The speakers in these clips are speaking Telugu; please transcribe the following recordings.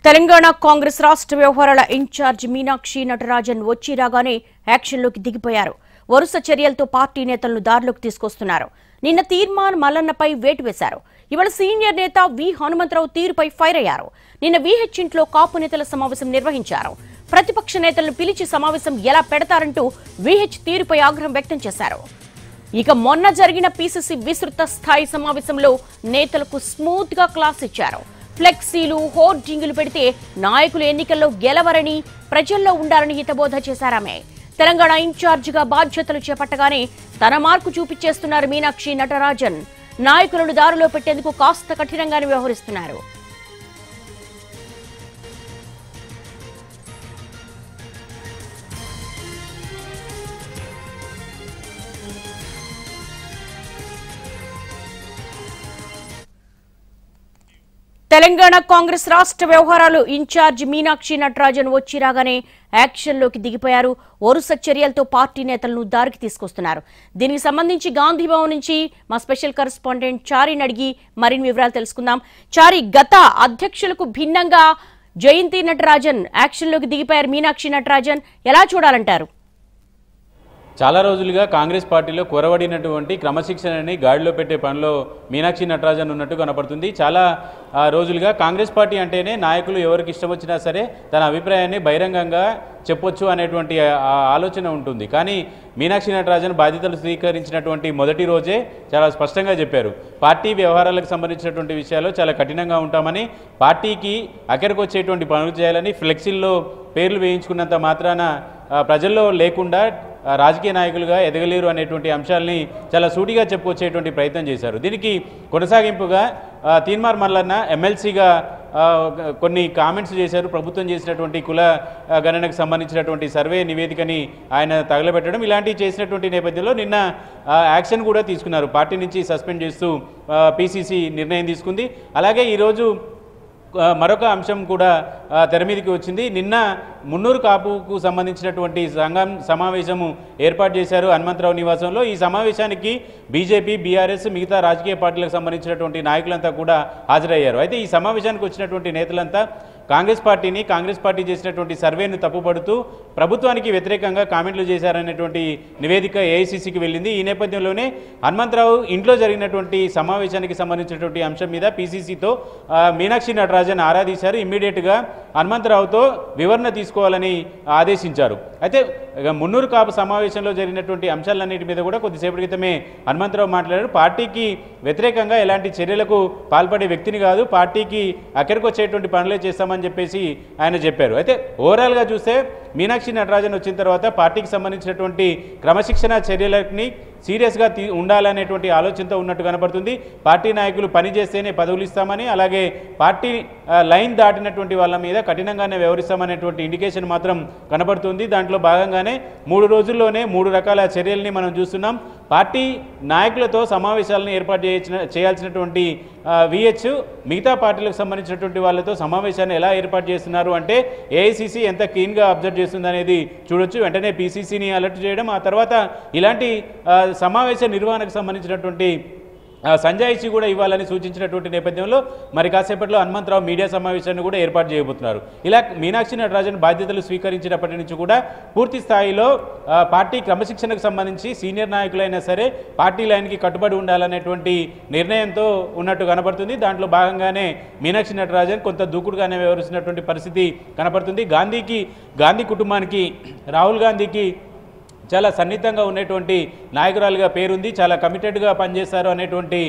తెలంగాణ కాంగ్రెస్ రాష్ట్ర వ్యవహారాల ఇన్ఛార్జ్ మీనాక్షి నటరాజన్ వచ్చి రాగానే యాక్షన్లోకి దిగిపోయారు. వరుస చర్యలతో పార్టీ నేతలను దారిలోకి తీసుకొస్తున్నారు. నిన్న తీర్మాన్ మల్లన్నపై వేటు వేశారు. ఇవాళ సీనియర్ నేత వి హనుమంతరావు తీరుపై ఫైర్ అయ్యారు. నిన్న వీహెచ్ ఇంట్లో కాపు నేతల సమావేశం నిర్వహించారు. ప్రతిపక్ష నేతలను పిలిచి సమావేశం ఎలా పెడతారంటూ వీహెచ్ తీరుపై ఆగ్రహం వ్యక్తం చేశారు. ఇక మొన్న జరిగిన పీసీసీ విస్తృత స్థాయి సమావేశంలో నేతలకు స్మూత్ గా క్లాస్ ఇచ్చారు. ఫ్లెక్సీలు, హోర్డింగులు పెడితే నాయకులు ఎన్నికల్లో గెలవరని, ప్రజల్లో ఉండాలని హితబోధ చేశారామె. తెలంగాణ ఇన్ఛార్జిగా బాధ్యతలు చేపట్టగానే తన మార్కు చూపించేస్తున్నారు మీనాక్షి నటరాజన్. నాయకులను దారిలో పెట్టేందుకు కాస్త కఠినంగానే వ్యవహరిస్తున్నారు. తెలంగాణ కాంగ్రెస్ రాష్ట్ర వ్యవహారాలు ఇన్ఛార్జ్ మీనాక్షి నటరాజన్ వచ్చి రాగానే యాక్షన్లోకి దిగిపోయారు. వరుస చర్యలతో పార్టీ నేతలను దారికి తీసుకొస్తున్నారు. దీనికి సంబంధించి గాంధీభవన్ నుంచి మా స్పెషల్ కరెస్పాండెంట్ చారిని అడిగి మరిన్ని వివరాలు తెలుసుకుందాం. చారి, గత అధ్యక్షులకు భిన్నంగా జయంతి నటరాజన్ యాక్షన్లోకి దిగిపోయారు. మీనాక్షి నటరాజన్ ఎలా చూడాలంటారు? చాలా రోజులుగా కాంగ్రెస్ పార్టీలో కొరవడినటువంటి క్రమశిక్షణని గాడిలో పెట్టే పనిలో మీనాక్షి నటరాజన్ ఉన్నట్టు కనపడుతుంది. చాలా రోజులుగా కాంగ్రెస్ పార్టీ అంటేనే నాయకులు ఎవరికి ఇష్టం వచ్చినా సరే తన అభిప్రాయాన్ని బహిరంగంగా చెప్పొచ్చు అనేటువంటి ఆలోచన ఉంటుంది. కానీ మీనాక్షి నటరాజన్ బాధ్యతలు స్వీకరించినటువంటి మొదటి రోజే చాలా స్పష్టంగా చెప్పారు. పార్టీ వ్యవహారాలకు సంబంధించినటువంటి విషయాల్లో చాలా కఠినంగా ఉంటామని, పార్టీకి అక్కడికి వచ్చేటువంటి పనులు చేయాలని, ఫ్లెక్సీల్లో పేర్లు వేయించుకున్నంత మాత్రాన ప్రజల్లో లేకుండా రాజకీయ నాయకులుగా ఎదగలేరు అనేటువంటి అంశాలని చాలా సూటిగా చెప్పుకొచ్చేటువంటి ప్రయత్నం చేశారు. దీనికి కొనసాగింపుగా తీన్మార్ మల్లన్న ఎమ్మెల్సీగా కొన్ని కామెంట్స్ చేశారు. ప్రభుత్వం చేసినటువంటి కుల గణనకు సంబంధించినటువంటి సర్వే నివేదికని ఆయన తగలబెట్టడం, ఇలాంటివి చేసినటువంటి నేపథ్యంలో నిన్న యాక్షన్ కూడా తీసుకున్నారు. పార్టీ నుంచి సస్పెండ్ చేస్తూ పీసీసీ నిర్ణయం తీసుకుంది. అలాగే ఈరోజు మరొక అంశం కూడా తెర మీదకి వచ్చింది. నిన్న మున్నూరు కాపుకు సంబంధించినటువంటి సమావేశము ఏర్పాటు చేశారు హనుమంతరావు నివాసంలో. ఈ సమావేశానికి బీజేపీ, బీఆర్ఎస్, మిగతా రాజకీయ పార్టీలకు సంబంధించినటువంటి నాయకులంతా కూడా హాజరయ్యారు. అయితే ఈ సమావేశానికి వచ్చినటువంటి నేతలంతా కాంగ్రెస్ పార్టీ చేసినటువంటి సర్వేను తప్పుపడుతూ ప్రభుత్వానికి వ్యతిరేకంగా కామెంట్లు చేశారనేటువంటి నివేదిక ఏఐసీసీకి వెళ్ళింది. ఈ నేపథ్యంలోనే హనుమంతరావు ఇంట్లో జరిగినటువంటి సమావేశానికి సంబంధించినటువంటి అంశం మీద పీసీసీతో మీనాక్షి నటరాజన్ ఆరాధించారు. ఇమ్మీడియట్గా హనుమంతరావుతో వివరణ తీసుకోవాలని ఆదేశించారు. అయితే మున్నూరు కాపు సమావేశంలో జరిగినటువంటి అంశాలన్నిటి మీద కూడా కొద్దిసేపటి క్రితమే హనుమంతరావు మాట్లాడారు. పార్టీకి వ్యతిరేకంగా ఎలాంటి చర్యలకు పాల్పడే వ్యక్తిని కాదు, పార్టీకి అక్కడికి వచ్చేటువంటి పనులే చేస్తామని చెప్పేసి ఆయన చెప్పారు. అయితే ఓవరాల్గా చూస్తే మీనాక్షి నటరాజన్ వచ్చిన తర్వాత పార్టీకి సంబంధించినటువంటి క్రమశిక్షణ చర్యలని సీరియస్గా ఉండాలనేటువంటి ఆలోచనతో ఉన్నట్టు కనపడుతుంది. పార్టీ నాయకులు పని చేస్తేనే పదవులు ఇస్తామని, అలాగే పార్టీ లైన్ దాటినటువంటి వాళ్ళ మీద కఠినంగానే వ్యవహరిస్తామనేటువంటి ఇండికేషన్ మాత్రం కనపడుతుంది. దాంట్లో భాగంగానే 3 రోజుల్లోనే 3 రకాల చర్యల్ని మనం చూస్తున్నాం. పార్టీ నాయకులతో సమావేశాలను ఏర్పాటు చేయాల్సినటువంటి వీహెచ్ మిగతా పార్టీలకు సంబంధించినటువంటి వాళ్ళతో సమావేశాన్ని ఎలా ఏర్పాటు చేస్తున్నారు అంటే ఏఐసీసీ ఎంత క్లీన్గా అబ్జర్వ్ చేస్తుంది అనేది చూడొచ్చు. వెంటనే పీసీసీని అలర్ట్ చేయడం, ఆ తర్వాత ఇలాంటి సమావేశ నిర్వహణకు సంబంధించినటువంటి సంజాయిషి కూడా ఇవ్వాలని సూచించినటువంటి నేపథ్యంలో మరి కాసేపట్లో హనుమంతరావు మీడియా సమావేశాన్ని కూడా ఏర్పాటు చేయబోతున్నారు. ఇలా మీనాక్షి నటరాజన్ బాధ్యతలు స్వీకరించినప్పటి నుంచి కూడా పూర్తి స్థాయిలో పార్టీ క్రమశిక్షణకు సంబంధించి సీనియర్ నాయకులైనా సరే పార్టీ లైన్కి కట్టుబడి ఉండాలనేటువంటి నిర్ణయంతో ఉన్నట్టు కనబడుతుంది. దాంట్లో భాగంగానే మీనాక్షి నటరాజన్ కొంత దూకుడుగానే వ్యవహరిస్తున్నటువంటి పరిస్థితి కనబడుతుంది. గాంధీ కుటుంబానికి, రాహుల్ గాంధీకి చాలా సన్నిహితంగా ఉన్నటువంటి నాయకురాలుగా పేరుంది, చాలా కమిటెడ్గా పనిచేస్తారు అనేటువంటి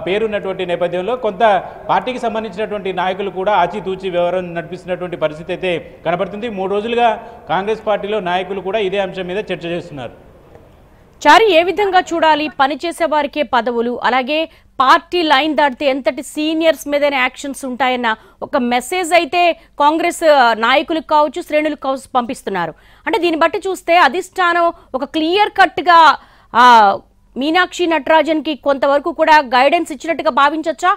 పేరున్నటువంటి నేపథ్యంలో కొంత పార్టీకి సంబంధించినటువంటి నాయకులు కూడా ఆచితూచి వ్యవహారం నడిపిస్తున్నటువంటి పరిస్థితి అయితే కనబడుతుంది. 3 రోజులుగా కాంగ్రెస్ పార్టీలో నాయకులు కూడా ఇదే అంశం మీద చర్చ చేస్తున్నారు. చారి, ఏ విధంగా చూడాలి? పనిచేసే వారికే పదవులు, అలాగే పార్టీ లైన్ దాటితే ఎంతటి సీనియర్స్ మీదనే యాక్షన్స్ ఉంటాయన్న ఒక మెసేజ్ అయితే కాంగ్రెస్ నాయకులకు కావచ్చు, శ్రేణులకు కావచ్చు పంపిస్తున్నారు. అంటే దీన్ని బట్టి చూస్తే అధిష్టానం ఒక క్లియర్ కట్గా మీనాక్షి నటరాజన్కి కొంతవరకు కూడా గైడెన్స్ ఇచ్చినట్టుగా భావించవచ్చా?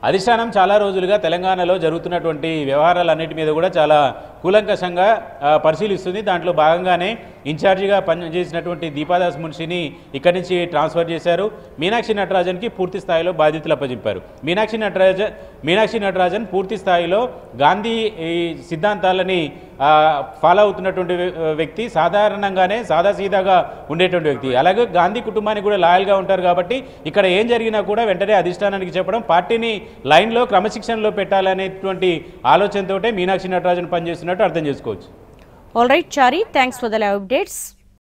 అధిష్టానం చాలా రోజులుగా తెలంగాణలో జరుగుతున్నటువంటి వ్యవహారాలన్నిటి మీద కూడా చాలా కూలంకషంగా పరిశీలిస్తుంది. దాంట్లో భాగంగానే ఇన్ఛార్జిగా పనిచేసినటువంటి దీపాదాస్ మున్షిని ఇక్కడి నుంచి ట్రాన్స్ఫర్ చేశారు. మీనాక్షి నటరాజన్కి పూర్తి స్థాయిలో బాధ్యతలు అప్పచెప్పారు. మీనాక్షి నటరాజన్ పూర్తి స్థాయిలో గాంధీ సిద్ధాంతాలని ఫాలో అవుతున్నటువంటి వ్యక్తి, సాధారణంగానే సాదాసీదాగా ఉండేటువంటి వ్యక్తి. అలాగే గాంధీ కుటుంబానికి కూడా లాయల్గా ఉంటారు. కాబట్టి ఇక్కడ ఏం జరిగినా కూడా వెంటనే అధిష్టానానికి చెప్పడం, పార్టీని లైన్లో క్రమశిక్షణలో పెట్టాలనేటువంటి ఆలోచనతోటే మీనాక్షి నటరాజన్ పనిచేస్తున్నట్టు అర్థం చేసుకోవచ్చు. All right, Chari, thanks for the live updates.